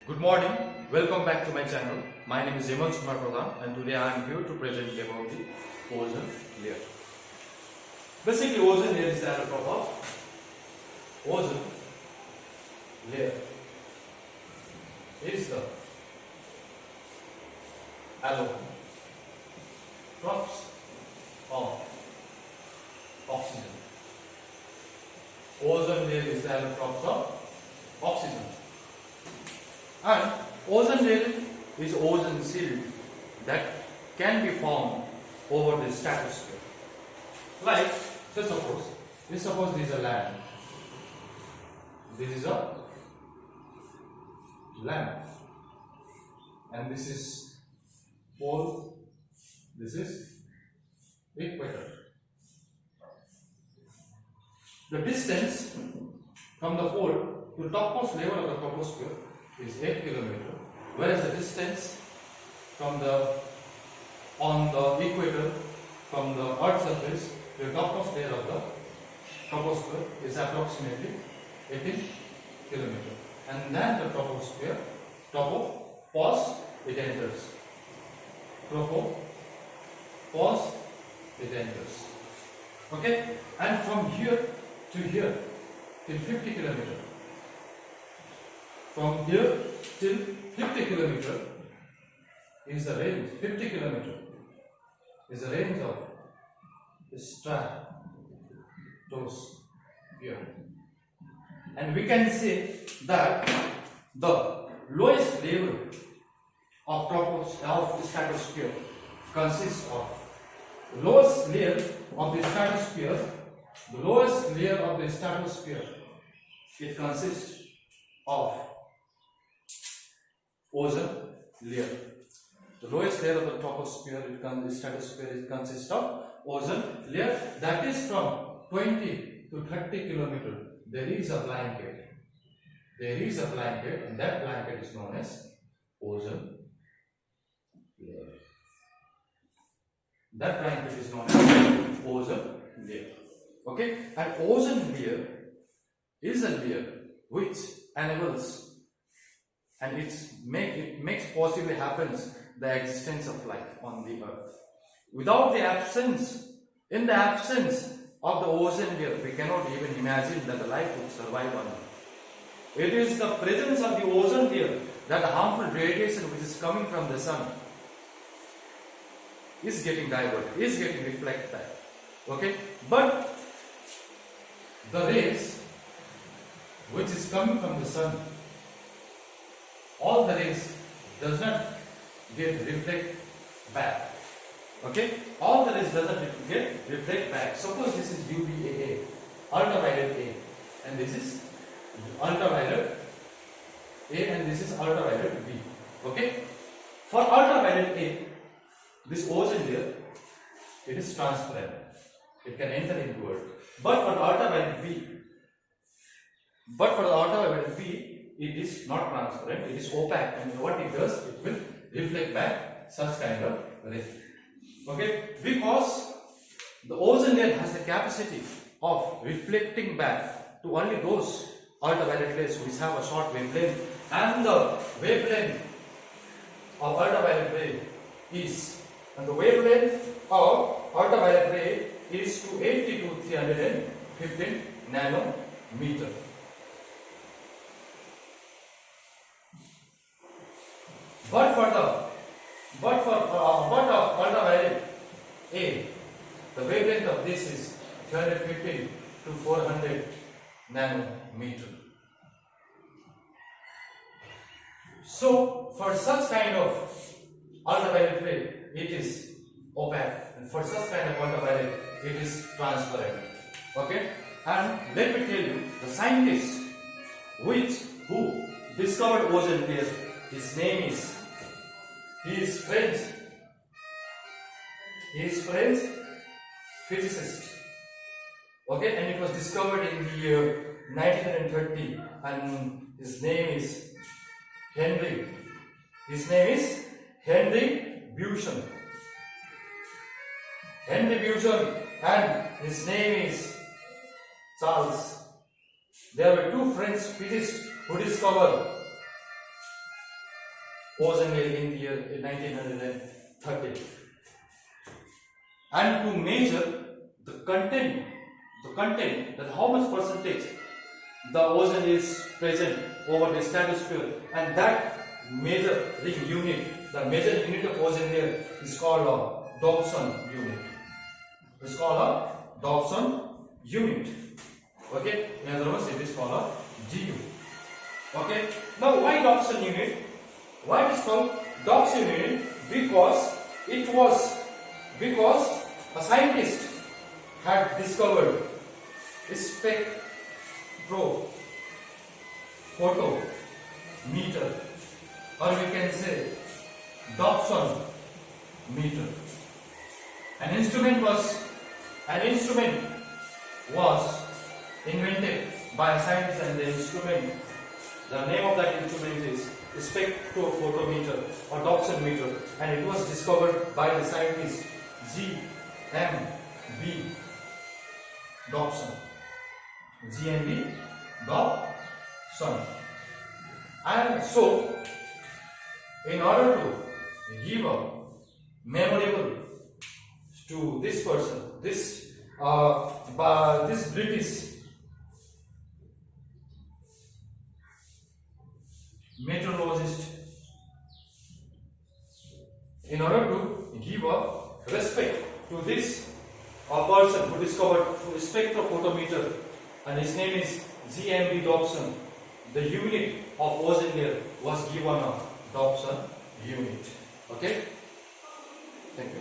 Good morning, welcome back to my channel. My name is Madhyamik and today I am here to present about the ozone layer. Basically, ozone layer is the atom of ozone layer. Is the alone drops of oxygen. Ozone layer is the atom drops of oxygen. And ozone layer is ozone shield that can be found over the stratosphere. Like, suppose this is a land. This is a land, and this is pole. This is equator. The distance from the pole to the topmost level of the troposphere is 8 km, whereas the distance from on the equator from the Earth's surface to the topmost layer of the troposphere is approximately 18 km. And then the troposphere, tropopause, it enters. Tropopause, it enters. Okay, and from here to here till 50 km. From here till 50 km is the range. 50 km is the range of the stratosphere, and we can say that the lowest level of the stratosphere consists of the lowest layer of the stratosphere. The lowest layer of the stratosphere, it consists of ozone layer. The lowest layer of the troposphere, stratosphere, it consists of ozone layer. That is from 20 to 30 km. There is a blanket. And that blanket is known as ozone layer. That blanket is known as ozone layer. Okay, and ozone layer is a layer which enables and it makes possibly happens the existence of life on the earth. Without the absence, in the absence of the ozone layer, we cannot even imagine that the life would survive on Earth. It is the presence of the ozone layer that the harmful radiation which is coming from the sun is getting diverted, is getting reflected back. Okay, but the rays which is coming from the sun, all the rays does not get reflect back. Okay, all the rays does not get reflect back. Suppose this is UVA, ultraviolet A, and this is ultraviolet A, and this is ultraviolet B. Okay, for ultraviolet A, this ozone layer, it is transparent. It can enter into Earth. But for the ultraviolet B, it is not transparent, it is opaque, and what it does, it will reflect back such kind of ray. Okay, because the ozone layer has the capacity of reflecting back to only those ultraviolet rays which have a short wavelength, and the wavelength of ultraviolet ray is 280 to 315 nanometer. But of ultraviolet A, the wavelength of this is 315 to 400 nanometer. So for such kind of ultraviolet ray, it is opaque, and for such kind of ultraviolet, it is transparent. Okay, and let me tell you, the scientist who discovered ozone layer, his name is, he is French physicist. Okay, and it was discovered in the year 1930, and his name is Henry Buson. And his name is Charles. There were two French physicists who discovered ozone layer in the year 1930. And to measure the content that how much percentage the ozone is present over the stratosphere, and that measuring unit, the measuring unit of ozone layer is called a Dobson unit. It's called a Dobson unit. Okay, in other words, it is called a GU. Okay, now why Dobson unit? Why it is called Dobson unit? Because a scientist had discovered spectrophotometer, or we can say Dobson meter. An instrument was invented by a scientist, and the name of that instrument is spectrophotometer or Dobson meter, and it was discovered by the scientist G.M.B. Dobson. G.M.B. Dobson. And so, in order to give a memorable to this person, this British meteorologist, in order to give a respect to this person who discovered spectrophotometer, and his name is G.M.B. Dobson, the unit of ozone layer was given a Dobson unit. Okay? Thank you.